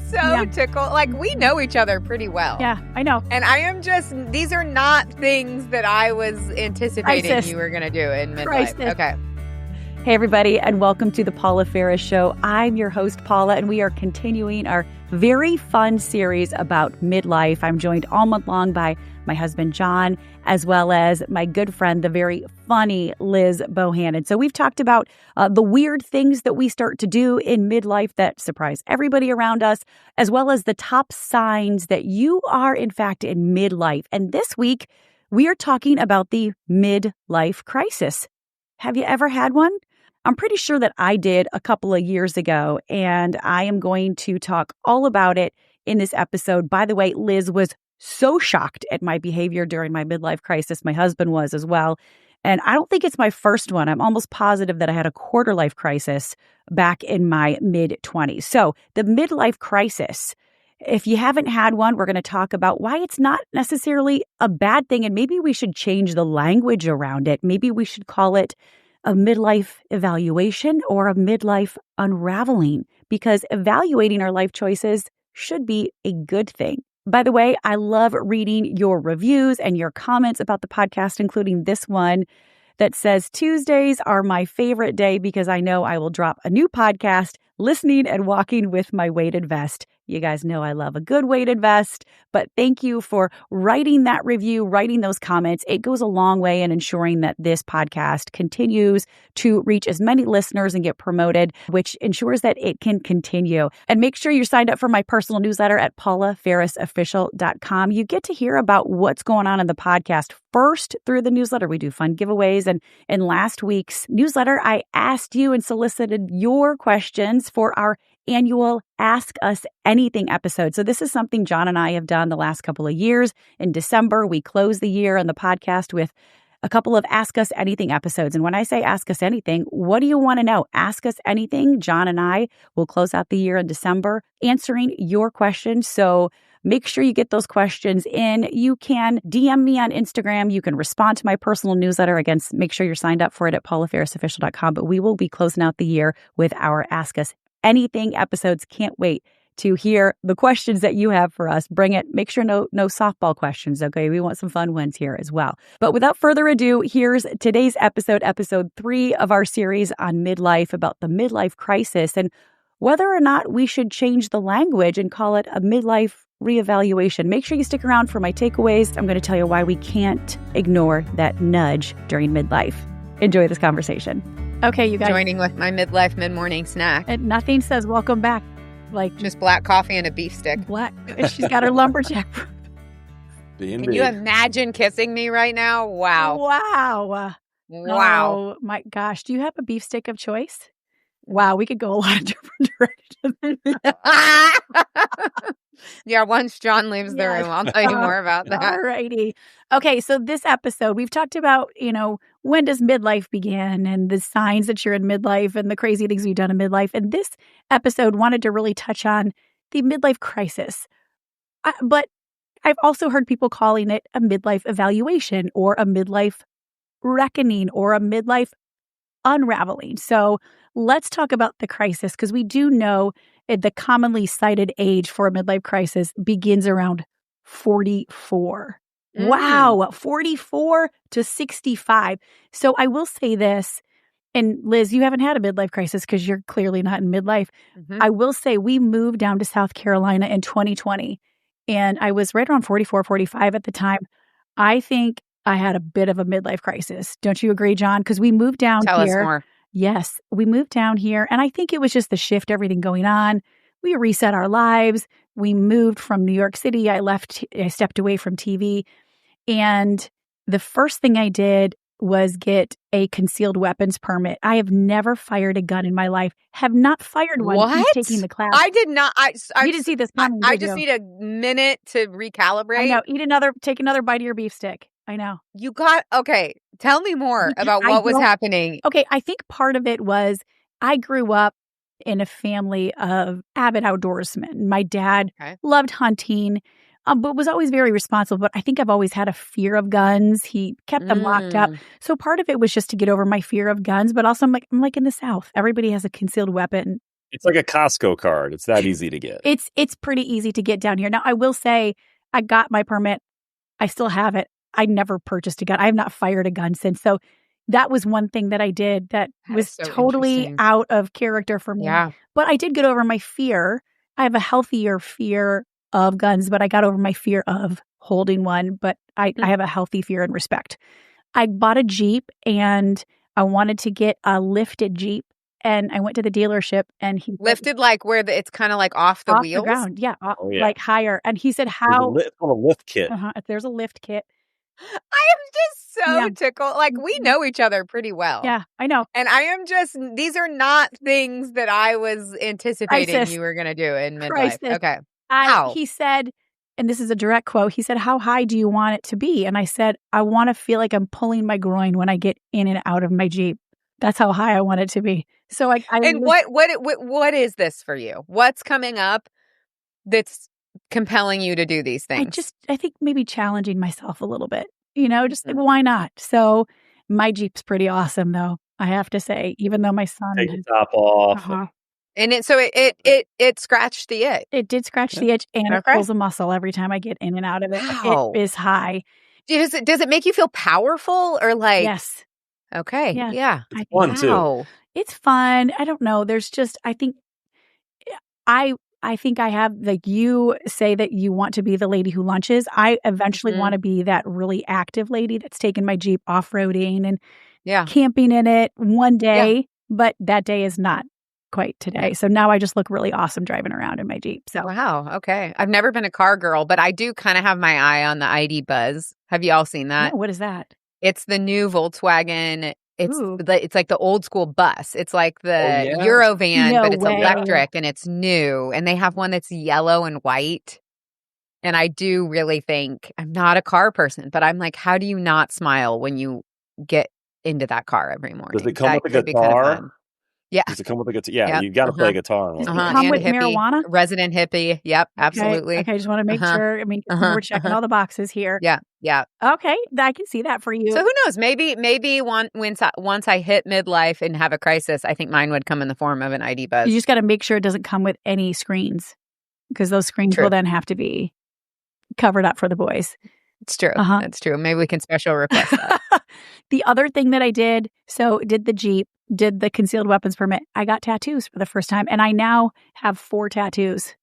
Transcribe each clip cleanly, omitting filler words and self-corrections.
so tickled. Like, we know each other pretty well. Yeah, I know. And I am just, these are not things that I was anticipating you were going to do in midlife. Crisis. Okay. Hey, everybody, and welcome to the Paula Ferris Show. I'm your host, Paula, and we are continuing our very fun series about midlife. I'm joined all month long by my husband, John, as well as my good friend, the very funny Liz Bohannon. So we've talked about the weird things that we start to do in midlife that surprise everybody around us, as well as the top signs that you are, in fact, in midlife. And this week, we are talking about the midlife crisis. Have you ever had one? I'm pretty sure that I did a couple of years ago, and I am going to talk all about it in this episode. By the way, Liz was so shocked at my behavior during my midlife crisis. My husband was as well. And I don't think it's my first one. I'm almost positive that I had a quarter life crisis back in my mid-20s. So the midlife crisis, if you haven't had one, we're going to talk about why it's not necessarily a bad thing. And maybe we should change the language around it. Maybe we should call it a midlife evaluation or a midlife unraveling, because evaluating our life choices should be a good thing. By the way, I love reading your reviews and your comments about the podcast, including this one that says, Tuesdays are my favorite day because I know I will drop a new podcast listening and walking with my weighted vest. You guys know I love a good weighted vest, but thank you for writing that review, writing those comments. It goes a long way in ensuring that this podcast continues to reach as many listeners and get promoted, which ensures that it can continue. And make sure you're signed up for my personal newsletter at paulaferrisofficial.com. You get to hear about what's going on in the podcast first through the newsletter. We do fun giveaways. And in last week's newsletter, I asked you and solicited your questions for our annual Ask Us Anything episode. So this is something John and I have done the last couple of years. In December, we close the year on the podcast with a couple of Ask Us Anything episodes. And when I say Ask Us Anything, what do you want to know? Ask Us Anything. John and I will close out the year in December answering your questions. So make sure you get those questions in. You can DM me on Instagram. You can respond to my personal newsletter. Again, make sure you're signed up for it at paulaferrisofficial.com. But we will be closing out the year with our Ask Us Anything episodes. Can't wait to hear the questions that you have for us. Bring it. Make sure no softball questions, okay? We want some fun ones here as well. But without further ado, here's today's episode 3 of our series on midlife, about the midlife crisis and whether or not we should change the language and call it a midlife reevaluation. Make sure you stick around for my takeaways. I'm going to tell you why we can't ignore that nudge during midlife. Enjoy this conversation. Okay, you guys. Joining with my midlife mid-morning snack. And nothing says welcome back like just black coffee and a beef stick. Black. She's got her lumberjack. Can you imagine kissing me right now? Wow. Wow. Oh my gosh. Do you have a beef stick of choice? Wow, we could go a lot of different directions. Yeah, once John leaves the room, I'll tell you more about that. All righty. Okay, so this episode, we've talked about, when does midlife begin and the signs that you're in midlife and the crazy things we've done in midlife. And this episode wanted to really touch on the midlife crisis. But I've also heard people calling it a midlife evaluation or a midlife reckoning or a midlife unraveling. So let's talk about the crisis, because we do know the commonly cited age for a midlife crisis begins around 44. Wow, 44 to 65. So I will say this, and Liz, you haven't had a midlife crisis because you're clearly not in midlife. Mm-hmm. I will say we moved down to South Carolina in 2020, and I was right around 44, 45 at the time. I think I had a bit of a midlife crisis. Don't you agree, John? Because we moved down here. Tell us more. Yes, we moved down here, and I think it was just the shift, everything going on. We reset our lives. We moved from New York City. I stepped away from TV, and the first thing I did was get a concealed weapons permit. I have never fired a gun in my life. Have not fired one. What? Since taking the class. I did not. You didn't see this coming. I just need a minute to recalibrate. I know. Take another bite of your beef stick. I know. Okay. Tell me more about what was happening. Okay. I think part of it was I grew up in a family of avid outdoorsmen. My dad loved hunting, but was always very responsible. But I think I've always had a fear of guns. He kept them locked up. So part of it was just to get over my fear of guns. But also I'm like in the South. Everybody has a concealed weapon It's like a Costco card. It's that easy to get. It's pretty easy to get down here. Now, I will say I got my permit. I still have it. I never purchased a gun. I have not fired a gun since. So that was one thing that I did that was so totally out of character for me. Yeah. But I did get over my fear. I have a healthier fear of guns, but I got over my fear of holding one. But I have a healthy fear and respect. I bought a Jeep and I wanted to get a lifted Jeep. And I went to the dealership and he lifted like where it's kind of like off the wheels? The ground. Yeah, like higher. And he said, how? It's called a lift kit. There's a lift kit. I am just so tickled. Like, we know each other pretty well. Yeah, I know. And I am just, these are not things that I was anticipating you were going to do in midlife. Okay. How? He said, and this is a direct quote, he said, how high do you want it to be? And I said, I want to feel like I'm pulling my groin when I get in and out of my Jeep. That's how high I want it to be. So and what is this for you? What's coming up that's compelling you to do these things? I think maybe challenging myself a little bit, just like, why not? So my Jeep's pretty awesome though, I have to say, even though my son take the top off. And it scratched the itch. It did scratch the itch, and it pulls a muscle every time I get in and out of it. Wow. It is high. Does it make you feel powerful or like? Yes. Okay. Yeah. It's fun too. It's fun. I don't know. There's just, I think I have, like, you say that you want to be the lady who lunches. I eventually want to be that really active lady that's taking my Jeep off-roading and camping in it one day, but that day is not quite today. So now I just look really awesome driving around in my Jeep. So wow. Okay. I've never been a car girl, but I do kind of have my eye on the ID Buzz. Have you all seen that? No, what is that? It's the new Volkswagen. It's like the old school bus. It's like the Eurovan, but it's electric and it's new. And they have one that's yellow and white. And I do really think, I'm not a car person, but I'm like, how do you not smile when you get into that car every morning? Does it come with a guitar? Yeah. Does it come with a guitar? Yeah, you got to play guitar. Does it come with marijuana? Resident hippie. Yep, absolutely. Okay, I just want to make sure. I mean, we're checking all the boxes here. Yeah. Okay, I can see that for you. So who knows? Maybe once I hit midlife and have a crisis, I think mine would come in the form of an ID Buzz. You just got to make sure it doesn't come with any screens, because those screens will then have to be covered up for the boys. It's true. That's true. Maybe we can special request that. The other thing that I did the Jeep, did the concealed weapons permit. I got tattoos for the first time, and I now have 4 tattoos.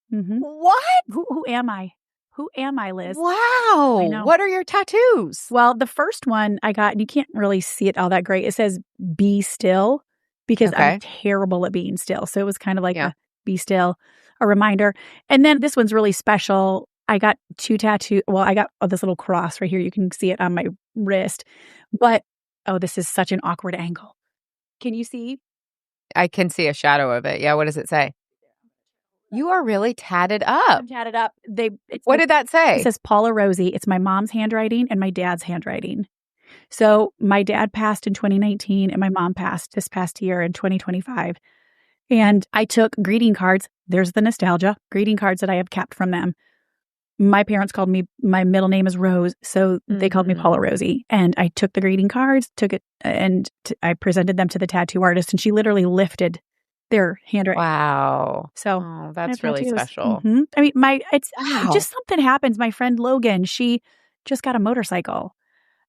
What? Who am I? Who am I, Liz? Wow. I know. What are your tattoos? Well, the first one I got, and you can't really see it all that great. It says "Be Still," because I'm terrible at being still. So it was kind of like a "Be Still," a reminder. And then this one's really special. I got 2 tattoos. Well, I got this little cross right here. You can see it on my wrist. But, this is such an awkward angle. Can you see? I can see a shadow of it. Yeah, what does it say? You are really tatted up. I'm tatted up. What did that say? It says Paula Rosie. It's my mom's handwriting and my dad's handwriting. So my dad passed in 2019 and my mom passed this past year in 2025. And I took greeting cards. There's the nostalgia. Greeting cards that I have kept from them. My parents called me, my middle name is Rose, so they called me Paula Rosie. And I took the greeting cards, and I presented them to the tattoo artist, and she literally lifted their handwriting. Wow. So that's really special. I mean, just something happens. My friend Logan, she just got a motorcycle,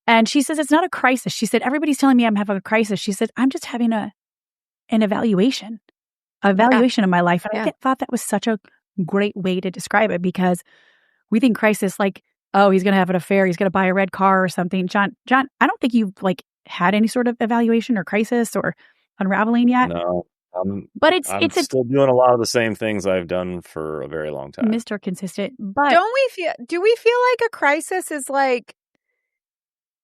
and she says it's not a crisis. She said, everybody's telling me I'm having a crisis. She said, I'm just having an evaluation of my life. And I thought that was such a great way to describe it, because we think crisis like, oh, he's going to have an affair, he's going to buy a red car or something. John, I don't think you've had any sort of evaluation or crisis or unraveling yet. No, but I'm still doing a lot of the same things I've done for a very long time. Mr. Consistent. But do we feel like a crisis is like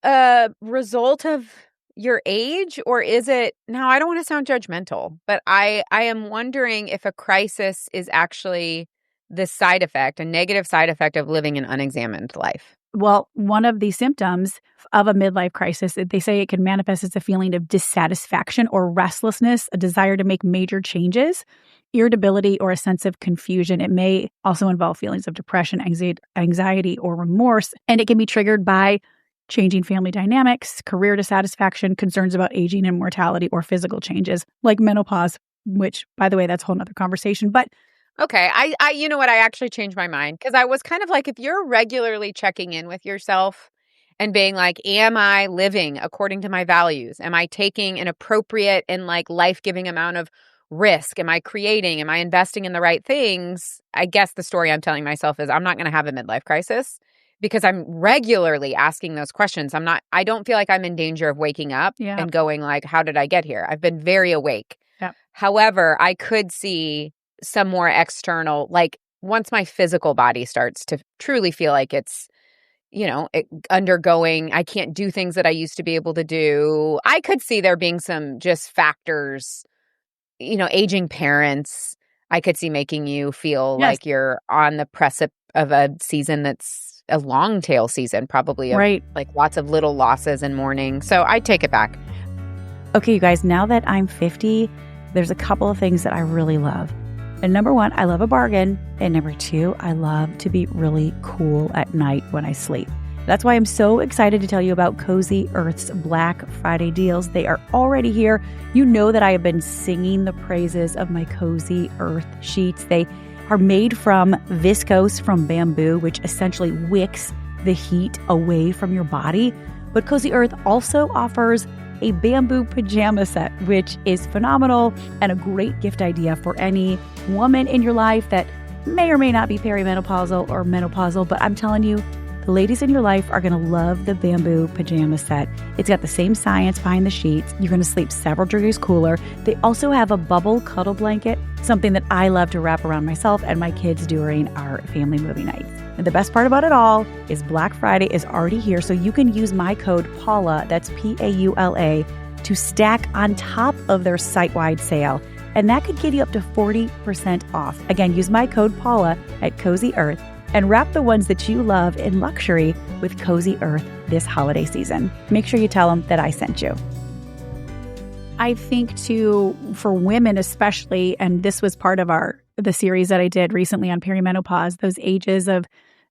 a result of your age, or is it? Now, I don't want to sound judgmental, but I am wondering if a crisis is actually the side effect, a negative side effect of living an unexamined life. Well, one of the symptoms of a midlife crisis, they say it can manifest as a feeling of dissatisfaction or restlessness, a desire to make major changes, irritability, or a sense of confusion. It may also involve feelings of depression, anxiety, or remorse, and it can be triggered by changing family dynamics, career dissatisfaction, concerns about aging and mortality, or physical changes like menopause. which, by the way, that's a whole nother conversation. But okay, I you know what? I actually changed my mind because I was kind of like, if you're regularly checking in with yourself and being like, am I living according to my values? Am I taking an appropriate and like life-giving amount of risk? Am I creating? Am I investing in the right things? I guess the story I'm telling myself is I'm not going to have a midlife crisis because I'm regularly asking those questions. I don't feel like I'm in danger of waking up and going like, how did I get here? I've been very awake. Yeah. However, I could see some more external, like once my physical body starts to truly feel like it's, undergoing, I can't do things that I used to be able to do. I could see there being some just factors, aging parents, I could see making you feel like you're on the precipice of a season that's a long tail season, probably of like lots of little losses and mourning. So I take it back. Okay, you guys, now that I'm 50, there's a couple of things that I really love. And number one, I love a bargain. And number two, I love to be really cool at night when I sleep. That's why I'm so excited to tell you about Cozy Earth's Black Friday deals. They are already here. You know that I have been singing the praises of my Cozy Earth sheets. They are made from viscose from bamboo, which essentially wicks the heat away from your body. But Cozy Earth also offers a bamboo pajama set, which is phenomenal and a great gift idea for any woman in your life that may or may not be perimenopausal or menopausal. But I'm telling you, the ladies in your life are going to love the bamboo pajama set. It's got the same science behind the sheets. You're going to sleep several degrees cooler. They also have a bubble cuddle blanket, something that I love to wrap around myself and my kids during our family movie nights. And the best part about it all is Black Friday is already here, so you can use my code PAULA, that's Paula, to stack on top of their site-wide sale. And that could get you up to 40% off. Again, use my code PAULA at Cozy Earth and wrap the ones that you love in luxury with Cozy Earth this holiday season. Make sure you tell them that I sent you. I think too, for women especially, and this was part of the series that I did recently on perimenopause, those ages of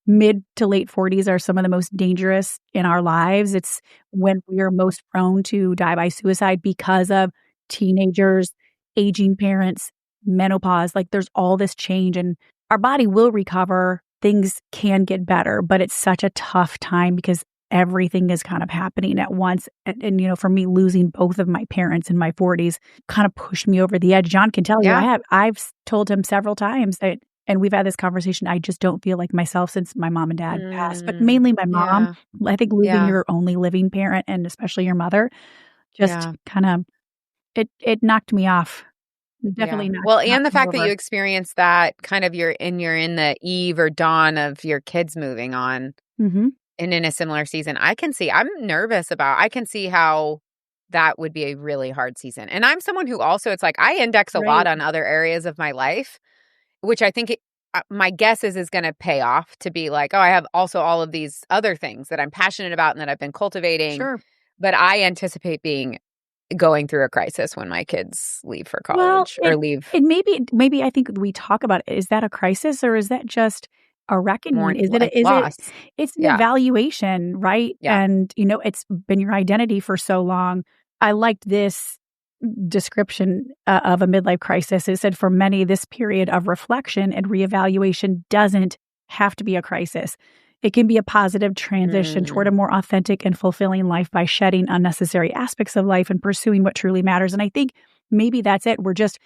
mid to late 40s are some of the most dangerous in our lives. It's when we are most prone to die by suicide because of teenagers, aging parents, menopause. Like there's all this change and our body will recover. Things can get better, but it's such a tough time because everything is kind of happening at once. And for me, losing both of my parents in my 40s kind of pushed me over the edge. John can tell you, I've told him several times that, and we've had this conversation, I just don't feel like myself since my mom and dad passed, but mainly my mom. Yeah. I think losing your only living parent and especially your mother just kind of, it knocked me off. Definitely not. Well, and the fact that you experienced that kind of you're in the eve or dawn of your kids moving on and in a similar season, I can see how that would be a really hard season. And I'm someone who also, it's like I index a lot on other areas of my life, which I think my guess is going to pay off to be like, oh, I have also all of these other things that I'm passionate about and that I've been cultivating. Sure. But I anticipate going through a crisis when my kids leave for college or leave. And maybe I think we talk about it. Is that a crisis or is that just a reckoning? It's an evaluation, right? Yeah. And it's been your identity for so long. I liked this description of a midlife crisis. It said, for many, this period of reflection and reevaluation doesn't have to be a crisis. It can be a positive transition toward a more authentic and fulfilling life by shedding unnecessary aspects of life and pursuing what truly matters. And I think maybe that's it. We're just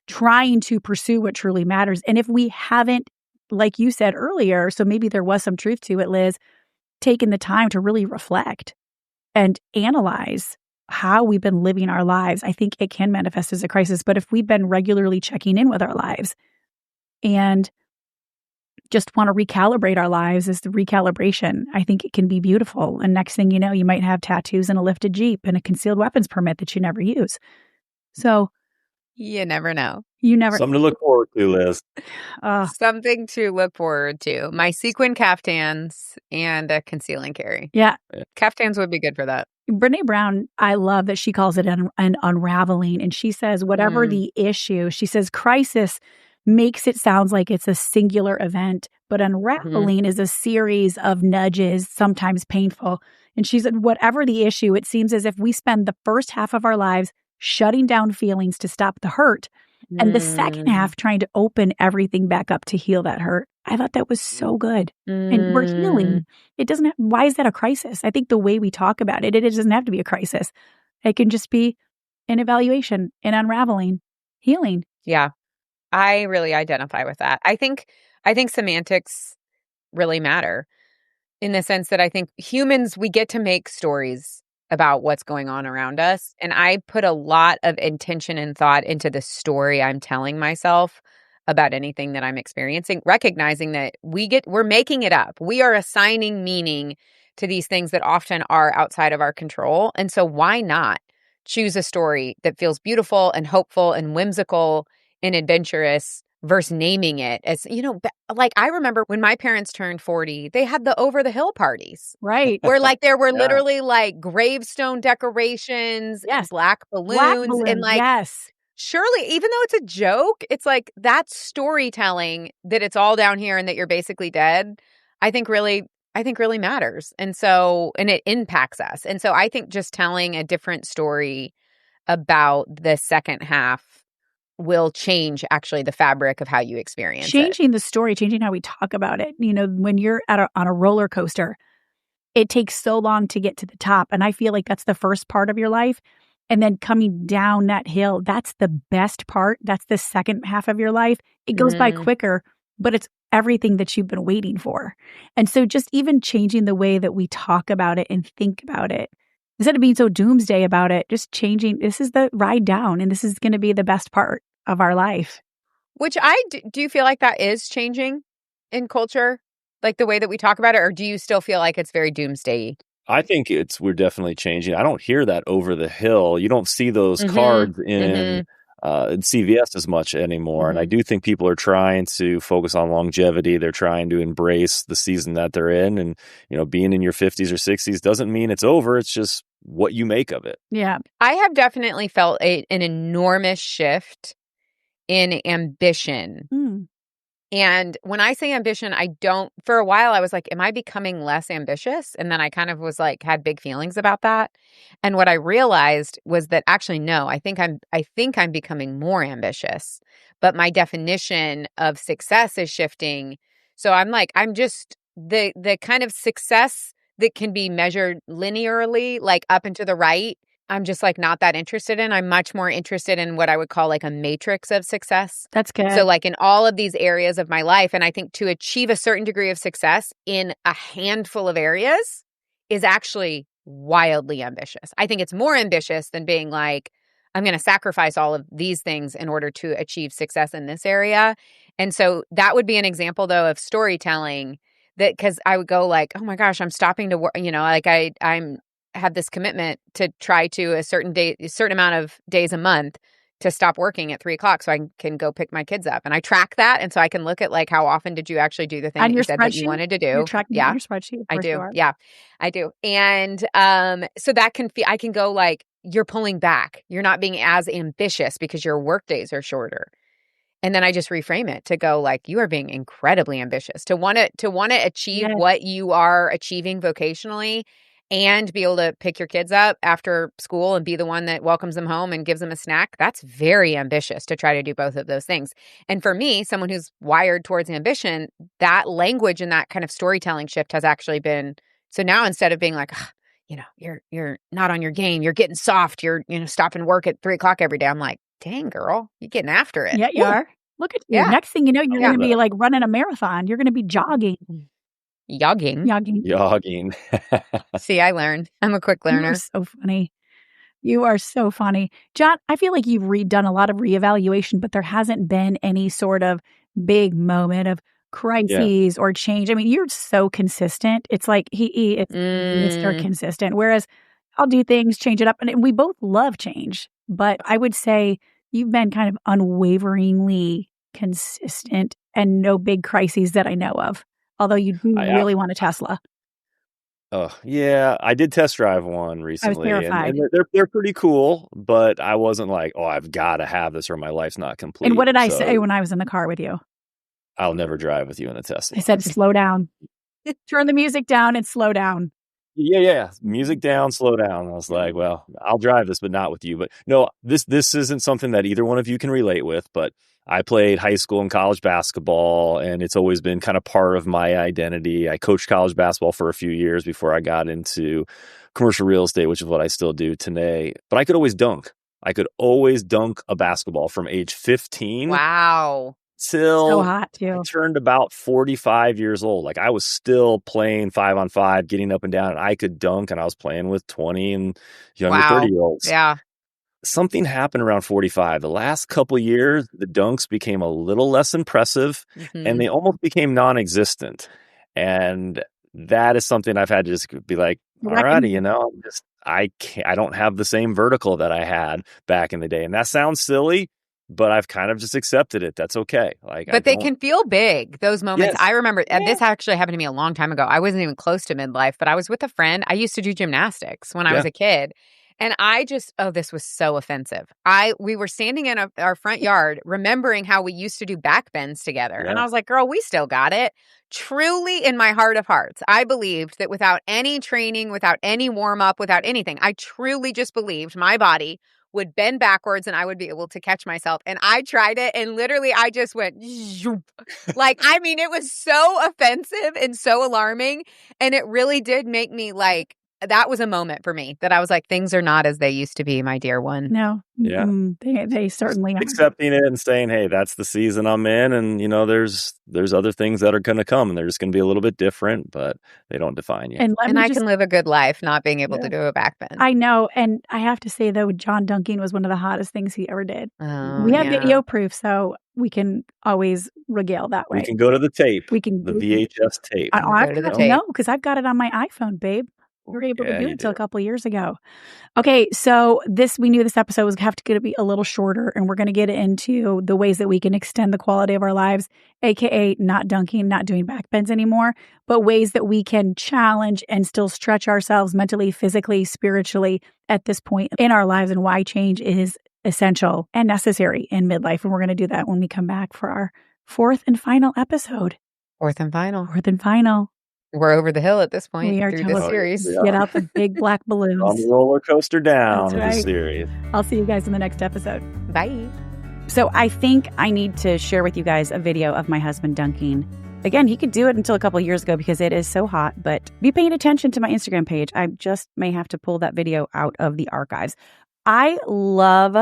trying to pursue what truly matters. And if we haven't, like you said earlier, so maybe there was some truth to it, Liz, taken the time to really reflect and analyze how we've been living our lives, I think it can manifest as a crisis. But if we've been regularly checking in with our lives and just want to recalibrate our lives as the recalibration, I think it can be beautiful. And next thing you know, you might have tattoos and a lifted Jeep and a concealed weapons permit that you never use. So you never know. Something to look forward to, Liz. Something to look forward to. My sequin caftans and a conceal and carry. Yeah. Caftans would be good for that. Brene Brown, I love that she calls it an unraveling. And she says, whatever the issue, she says, crisis makes it sound like it's a singular event, but unraveling is a series of nudges, sometimes painful. And she said, whatever the issue, it seems as if we spend the first half of our lives shutting down feelings to stop the hurt. And the second half, trying to open everything back up to heal that hurt. I thought that was so good. And we're healing. It doesn't why is that a crisis? I think the way we talk about it, it doesn't have to be a crisis. It can just be an evaluation, an unraveling, healing. Yeah. I really identify with that. I think semantics really matter in the sense that I think humans, we get to make stories about what's going on around us. And I put a lot of intention and thought into the story I'm telling myself about anything that I'm experiencing, recognizing that we're making it up. We are assigning meaning to these things that often are outside of our control. And so why not choose a story that feels beautiful and hopeful and whimsical and adventurous versus naming it as, like I remember when my parents turned 40, they had the over the hill parties. Right. Where like there were literally like gravestone decorations, and black balloons. And like, surely, even though it's a joke, it's like that storytelling that it's all down here and that you're basically dead, I think really matters. And so, and it impacts us. And so I think just telling a different story about the second half will change actually the fabric of how you experience changing the story, changing how we talk about it. When you're on a roller coaster, it takes so long to get to the top. And I feel like that's the first part of your life. And then coming down that hill, that's the best part. That's the second half of your life. It goes by quicker, but it's everything that you've been waiting for. And so just even changing the way that we talk about it and think about it, instead of being so doomsday about it, just changing, this is the ride down and this is going to be the best part of our life. Which do you feel like that is changing in culture? Like the way that we talk about it? Or do you still feel like it's very doomsday-y? I think we're definitely changing. I don't hear that over the hill. You don't see those cards in CVS as much anymore. And I do think people are trying to focus on longevity. They're trying to embrace the season that they're in. And, being in your 50s or 60s doesn't mean it's over. It's just what you make of it. Yeah. I have definitely felt an enormous shift in ambition. And when I say ambition, for a while I was like, am I becoming less ambitious? And then I kind of was like, had big feelings about that. And what I realized was that actually, no, I think I'm becoming more ambitious, but my definition of success is shifting. So I'm just the kind of success that can be measured linearly, like up and to the right. I'm just like not that interested in. I'm much more interested in what I would call like a matrix of success. That's good. So like in all of these areas of my life, and I think to achieve a certain degree of success in a handful of areas is actually wildly ambitious. I think it's more ambitious than being like, I'm going to sacrifice all of these things in order to achieve success in this area. And so that would be an example though of storytelling that, because I would go like, oh my gosh, I'm stopping to work, like I'm have this commitment to try to a certain amount of days a month to stop working at 3:00 so I can go pick my kids up. And I track that. And so I can look at like, how often did you actually do the thing that you said that you wanted to do? You're tracking on your spreadsheet. I do. Yeah, I do. And so that I can go like, you're pulling back. You're not being as ambitious because your work days are shorter. And then I just reframe it to go like, you are being incredibly ambitious to want to achieve what you are achieving vocationally and be able to pick your kids up after school and be the one that welcomes them home and gives them a snack. That's very ambitious to try to do both of those things. And for me, someone who's wired towards ambition, that language and that kind of storytelling shift has actually been, so now instead of being like, you're not on your game, you're getting soft, you're, stopping work at 3:00 every day. I'm like, dang girl, you're getting after it. Yeah, you are. Look at you. Yeah. Next thing you know, you're going to be like running a marathon. You're going to be jogging. Yogging. See, I learned. I'm a quick learner. You're so funny. You are so funny. John, I feel like you've done a lot of reevaluation, but there hasn't been any sort of big moment of crises or change. I mean, you're so consistent. It's like he is Mr. Consistent. Whereas I'll do things, change it up. And we both love change. But I would say you've been kind of unwaveringly consistent and no big crises that I know of. Although you do really want a Tesla. Oh, yeah. I did test drive one recently. I was terrified. And they're pretty cool, but I wasn't like, oh, I've got to have this or my life's not complete. And what did I say when I was in the car with you? I'll never drive with you in a Tesla. I said, slow down. Turn the music down and slow down. Yeah. Music down, slow down. I was like, well, I'll drive this, but not with you. But no, this isn't something that either one of you can relate with, but I played high school and college basketball, and it's always been kind of part of my identity. I coached college basketball for a few years before I got into commercial real estate, which is what I still do today. But I could always dunk. I could always dunk a basketball from age 15. Wow. Till so hot too. I turned about 45 years old. Like I was still playing 5-on-5, getting up and down, and I could dunk, and I was playing with 20 and younger 30-year-olds. Yeah. Something happened around 45. The last couple of years, the dunks became a little less impressive, and they almost became non-existent. And that is something I've had to just be like, all righty, I don't have the same vertical that I had back in the day. And that sounds silly, but I've kind of just accepted it. That's okay. But they can feel big, those moments. Yes. I remember, this actually happened to me a long time ago. I wasn't even close to midlife, but I was with a friend. I used to do gymnastics when I was a kid. And I just, this was so offensive. We were standing in our front yard, remembering how we used to do back bends together. Yeah. And I was like, girl, we still got it. Truly, in my heart of hearts, I believed that without any training, without any warm up, without anything, I truly just believed my body would bend backwards and I would be able to catch myself. And I tried it, and literally I just went zoop. It was so offensive and so alarming. And it really did make me that was a moment for me that I was like, things are not as they used to be, my dear one. No. Yeah. They certainly are. Accepting it and saying, hey, that's the season I'm in. And, there's other things that are going to come, and they're just going to be a little bit different, but they don't define you. And I can live a good life not being able to do a back bend. I know. And I have to say, though, John dunking was one of the hottest things he ever did. Oh, we have video proof, so we can always regale that way. We can go to the tape. We can the VHS tape. No, because I've got it on my iPhone, babe. We were able to do it until a couple of years ago. Okay, so we knew this episode was going to be a little shorter, and we're going to get into the ways that we can extend the quality of our lives, aka not dunking, not doing back bends anymore, but ways that we can challenge and still stretch ourselves mentally, physically, spiritually at this point in our lives, and why change is essential and necessary in midlife. And we're going to do that when we come back for our fourth and final episode. Fourth and final. We're over the hill at this point. We are through the series. Get out the big black balloons. On the roller coaster down of the series. I'll see you guys in the next episode. Bye. So I think I need to share with you guys a video of my husband dunking. Again, he could do it until a couple of years ago because it is so hot, but be paying attention to my Instagram page. I just may have to pull that video out of the archives. I love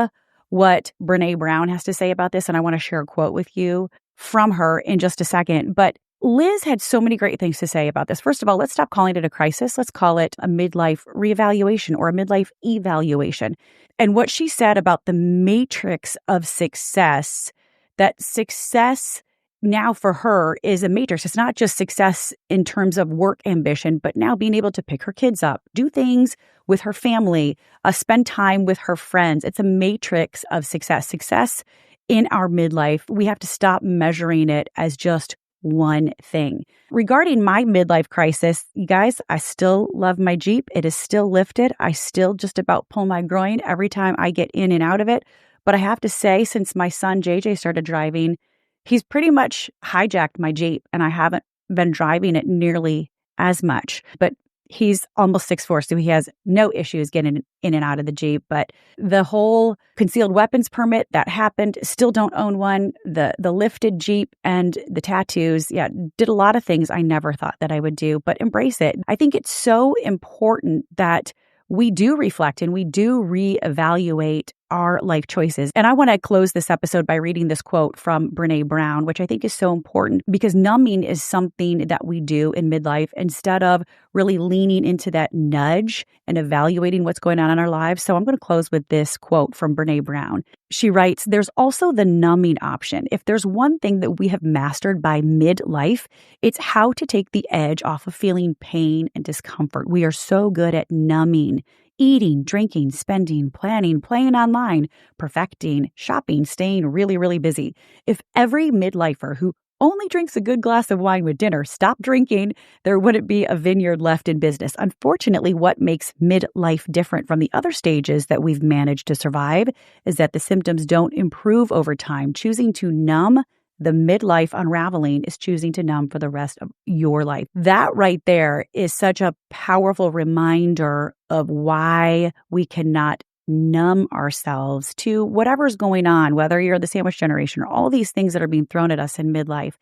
what Brené Brown has to say about this, and I want to share a quote with you from her in just a second. But Liz had so many great things to say about this. First of all, let's stop calling it a crisis. Let's call it a midlife reevaluation or a midlife evaluation. And what she said about the matrix of success, that success now for her is a matrix. It's not just success in terms of work ambition, but now being able to pick her kids up, do things with her family, spend time with her friends. It's a matrix of success. Success in our midlife, we have to stop measuring it as just one thing. Regarding my midlife crisis, you guys, I still love my Jeep. It is still lifted. I still just about pull my groin every time I get in and out of it. But I have to say, since my son JJ started driving, he's pretty much hijacked my Jeep, and I haven't been driving it nearly as much. But he's almost 6'4", so he has no issues getting in and out of the Jeep. But the whole concealed weapons permit that happened, still don't own one. The lifted Jeep and the tattoos, did a lot of things I never thought that I would do, but embrace it. I think it's so important that we do reflect and we do reevaluate our life choices. And I want to close this episode by reading this quote from Brené Brown, which I think is so important because numbing is something that we do in midlife instead of really leaning into that nudge and evaluating what's going on in our lives. So I'm going to close with this quote from Brené Brown. She writes, "There's also the numbing option. If there's one thing that we have mastered by midlife, it's how to take the edge off of feeling pain and discomfort. We are so good at numbing. Eating, drinking, spending, planning, playing online, perfecting, shopping, staying really, really busy. If every midlifer who only drinks a good glass of wine with dinner stopped drinking, there wouldn't be a vineyard left in business. Unfortunately, what makes midlife different from the other stages that we've managed to survive is that the symptoms don't improve over time. Choosing to numb the midlife unraveling is choosing to numb for the rest of your life. That right there is such a powerful reminder of why we cannot numb ourselves to whatever's going on, whether you're the sandwich generation or all these things that are being thrown at us in midlife.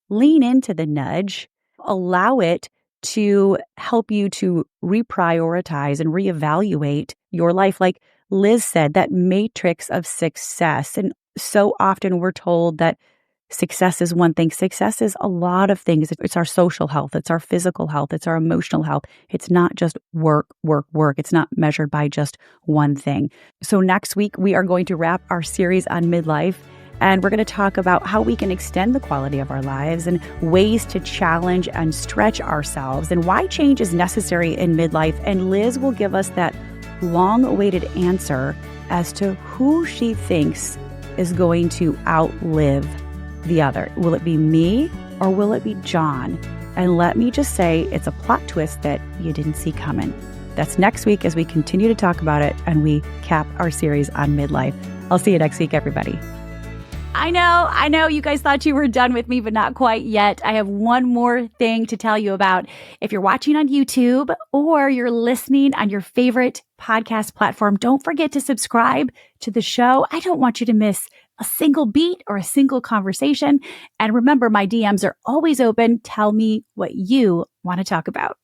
Lean into the nudge, allow it to help you to reprioritize and reevaluate your life. Like Liz said, that matrix of success. And so often we're told that success is one thing. Success is a lot of things. It's our social health. It's our physical health. It's our emotional health. It's not just work, work, work. It's not measured by just one thing. So next week, we are going to wrap our series on midlife. And we're going to talk about how we can extend the quality of our lives and ways to challenge and stretch ourselves and why change is necessary in midlife. And Liz will give us that long-awaited answer as to who she thinks is going to outlive the other. Will it be me or will it be John? And let me just say, it's a plot twist that you didn't see coming. That's next week as we continue to talk about it and we cap our series on midlife. I'll see you next week, everybody. I know you guys thought you were done with me, but not quite yet. I have one more thing to tell you about. If you're watching on YouTube or you're listening on your favorite podcast platform, don't forget to subscribe to the show. I don't want you to miss a single beat or a single conversation. And remember, my DMs are always open. Tell me what you want to talk about.